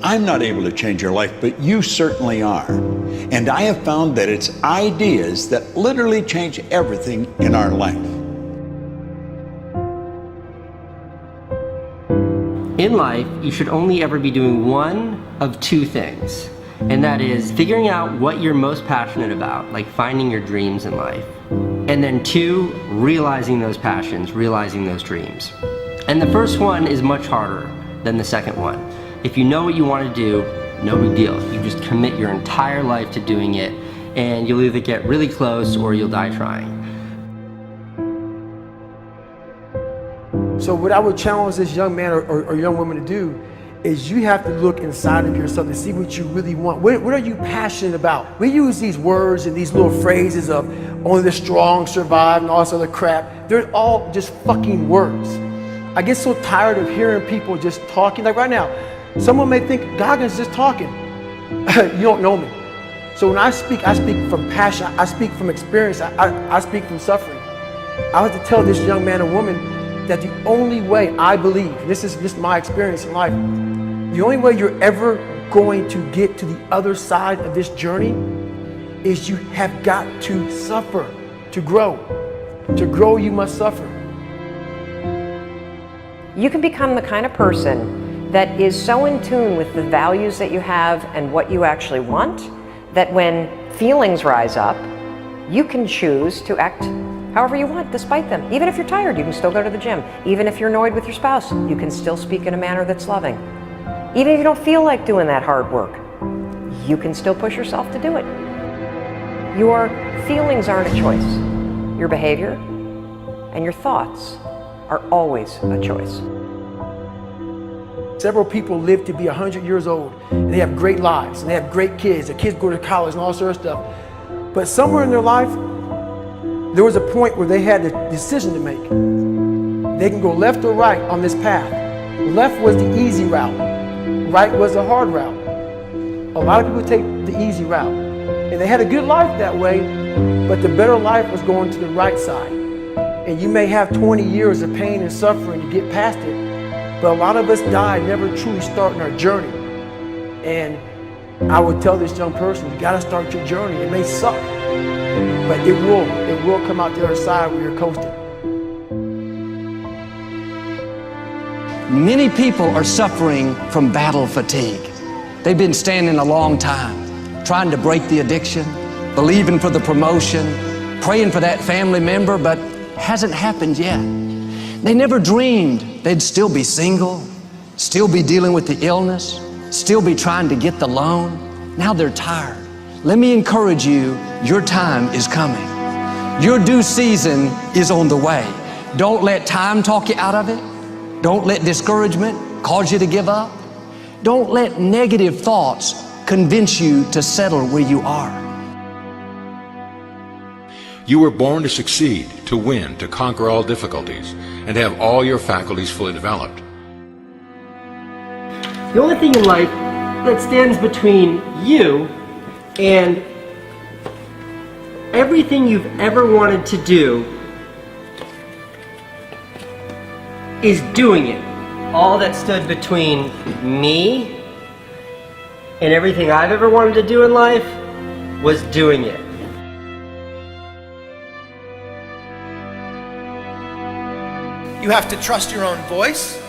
I'm not able to change your life, but you certainly are. And I have found that it's ideas that literally change everything in our life. In life, you should only ever be doing one of two things, and that is figuring out what you're most passionate about, like finding your dreams in life. And then two, realizing those passions, realizing those dreams. And the first one is much harder than the second one. If you know what you want to do, no big deal. You just commit your entire life to doing it, and you'll either get really close or you'll die trying. So what I would challenge this young man or young woman to do is you have to look inside of yourself to see what you really want. What are you passionate about? We use these words and these little phrases of only the strong survive and all this other crap. They're all just fucking words. I get so tired of hearing people just talking. Like right now, someone may think Goggins is just talking. You don't know me. So when I speak from passion. I speak from experience. I speak from suffering. I have to tell this young man or woman that the only way I believe, this is my experience in life, the only way you're ever going to get to the other side of this journey is you have got to suffer to grow. To grow, you must suffer. You can become the kind of person that is so in tune with the values that you have and what you actually want, that when feelings rise up, you can choose to act however you want, despite them. Even if you're tired, you can still go to the gym. Even if you're annoyed with your spouse, you can still speak in a manner that's loving. Even if you don't feel like doing that hard work, you can still push yourself to do it. Your feelings aren't a choice. Your behavior and your thoughts are always a choice. Several people live to be 100 years old, and they have great lives, and they have great kids. Their kids go to college and all sort of stuff. But somewhere in their life, there was a point where they had a decision to make. They can go left or right on this path. Left was the easy route. Right was the hard route. A lot of people take the easy route. And they had a good life that way, but the better life was going to the right side. And you may have 20 years of pain and suffering to get past it, but a lot of us die never truly starting our journey. And I would tell this young person, you gotta start your journey. It may suck, but it will come out the other side where you're coasting. Many people are suffering from battle fatigue. They've been standing a long time, trying to break the addiction, believing for the promotion, praying for that family member, but hasn't happened yet. They never dreamed they'd still be single, still be dealing with the illness, still be trying to get the loan. Now they're tired. Let me encourage you, your time is coming. Your due season is on the way. Don't let time talk you out of it. Don't let discouragement cause you to give up. Don't let negative thoughts convince you to settle where you are. You were born to succeed, to win, to conquer all difficulties, and have all your faculties fully developed. The only thing in life that stands between you and everything you've ever wanted to do is doing it. All that stood between me and everything I've ever wanted to do in life was doing it. You have to trust your own voice,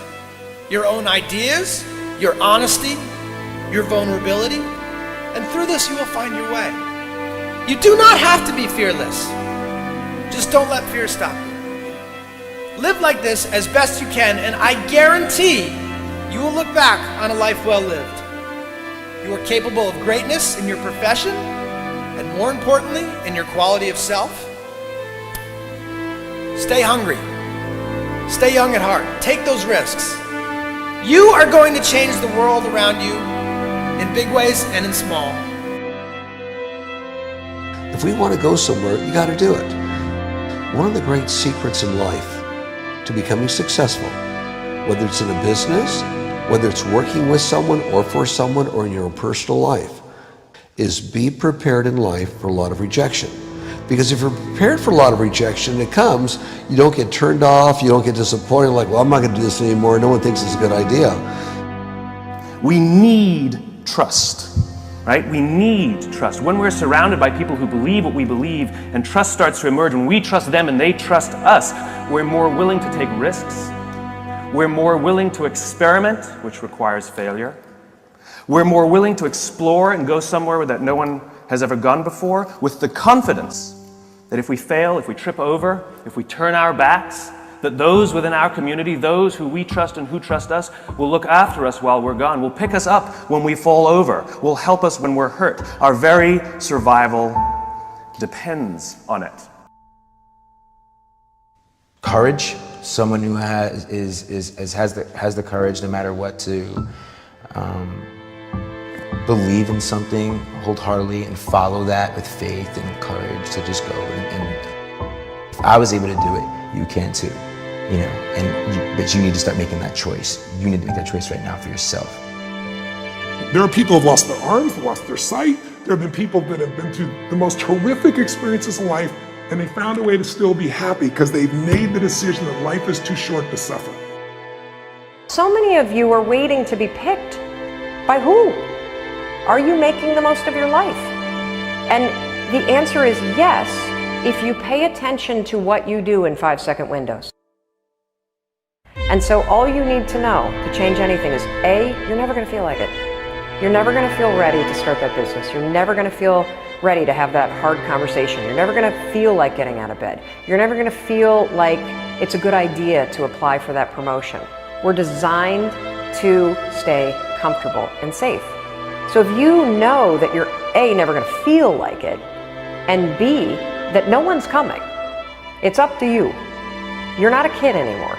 your own ideas, your honesty, your vulnerability, and through this you will find your way. You do not have to be fearless. Just don't let fear stop you. Live like this as best you can, and I guarantee you will look back on a life well lived. You are capable of greatness in your profession, and more importantly, in your quality of self. Stay hungry. Stay young at heart. Take those risks. You are going to change the world around you in big ways and in small. If we want to go somewhere, you got to do it. One of the great secrets in life to becoming successful, whether it's in a business, whether it's working with someone or for someone or in your own personal life, is be prepared in life for a lot of rejection. Because if you're prepared for a lot of rejection, and it comes, you don't get turned off, you don't get disappointed, like, well, I'm not going to do this anymore, no one thinks it's a good idea. We need trust, right? We need trust. When we're surrounded by people who believe what we believe and trust starts to emerge, when we trust them and they trust us, we're more willing to take risks. We're more willing to experiment, which requires failure. We're more willing to explore and go somewhere that no one has ever gone before, with the confidence that if we fail, if we trip over, if we turn our backs, that those within our community, those who we trust and who trust us, will look after us while we're gone, will pick us up when we fall over, will help us when we're hurt. Our very survival depends on it. Courage, someone who has the courage no matter what to believe in something wholeheartedly and follow that with faith and courage to just go. And if I was able to do it, you can too. But you need to start making that choice. You need to make that choice right now for yourself. There are people who have lost their arms, lost their sight. There have been people that have been through the most horrific experiences in life, and they found a way to still be happy because they've made the decision that life is too short to suffer. So many of you are waiting to be picked. By who? Are you making the most of your life? And the answer is yes, if you pay attention to what you do in 5-second windows. And so all you need to know to change anything is A, you're never going to feel like it. You're never going to feel ready to start that business. You're never going to feel ready to have that hard conversation. You're never going to feel like getting out of bed. You're never going to feel like it's a good idea to apply for that promotion. We're designed to stay comfortable and safe. So if you know that you're A, never going to feel like it, and B, that no one's coming, it's up to you. You're not a kid anymore.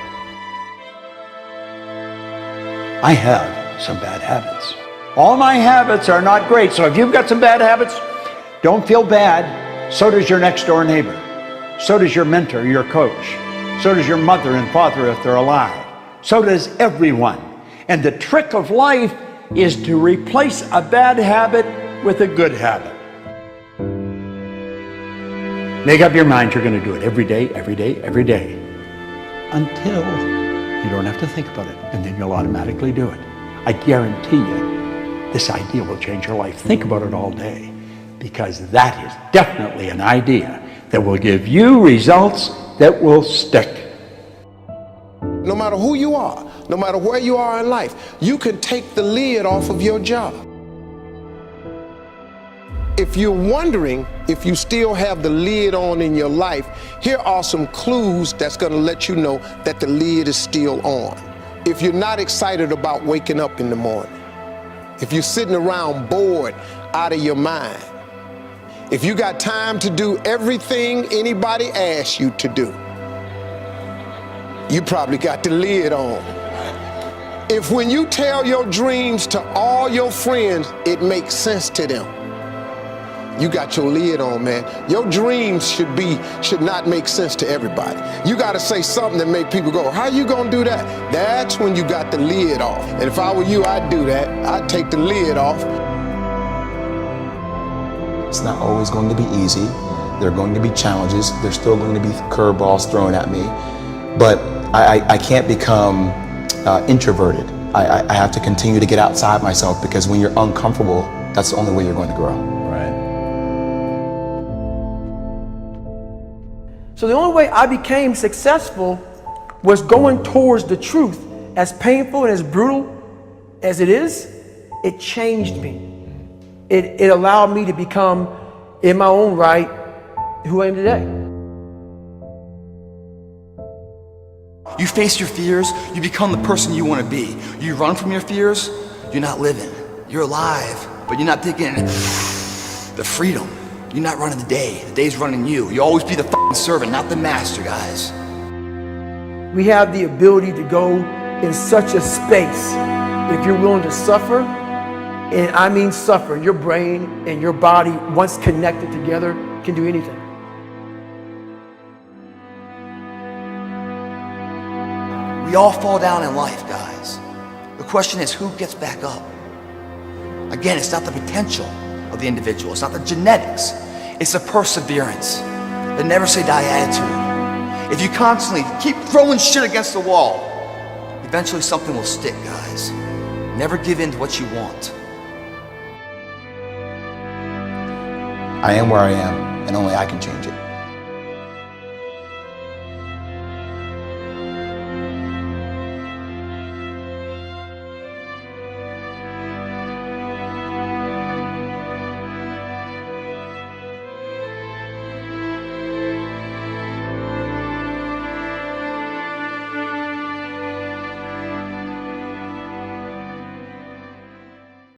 I have some bad habits. All my habits are not great, so if you've got some bad habits, don't feel bad. So does your next door neighbor. So does your mentor, your coach. So does your mother and father if they're alive. So does everyone. And the trick of life is to replace a bad habit with a good habit. Make up your mind you're going to do it every day, every day, every day, until you don't have to think about it, and then you'll automatically do it. I guarantee you, this idea will change your life. Think about it all day, because that is definitely an idea that will give you results that will stick. No matter who you are, no matter where you are in life, you can take the lid off of your job. If you're wondering if you still have the lid on in your life, here are some clues that's going to let you know that the lid is still on. If you're not excited about waking up in the morning, if you're sitting around bored out of your mind, if you got time to do everything anybody asks you to do, you probably got the lid on. If when you tell your dreams to all your friends, it makes sense to them, you got your lid on, man. Your dreams should not make sense to everybody. You got to say something that make people go, how you gonna do that? That's when you got the lid off. And if I were you, I'd do that. I'd take the lid off. It's not always going to be easy. There are going to be challenges. There's still going to be curveballs thrown at me. But I can't become introverted. I have to continue to get outside myself, because when you're uncomfortable, that's the only way you're going to grow. Right. So the only way I became successful was going towards the truth. As painful and as brutal as it is, it changed me. It allowed me to become, in my own right, who I am today. You face your fears, you become the person you want to be. You run from your fears, you're not living. You're alive, but you're not taking the freedom. You're not running the day. The day's running you. You always be the f***ing servant, not the master, guys. We have the ability to go in such a space if you're willing to suffer, and I mean suffer. Your brain and your body, once connected together, can do anything. We all fall down in life, guys. The question is, who gets back up? Again, it's not the potential of the individual. It's not the genetics. It's the perseverance, the never say die attitude. If you constantly keep throwing shit against the wall, eventually something will stick, guys. Never give in to what you want. I am where I am, and only I can change it.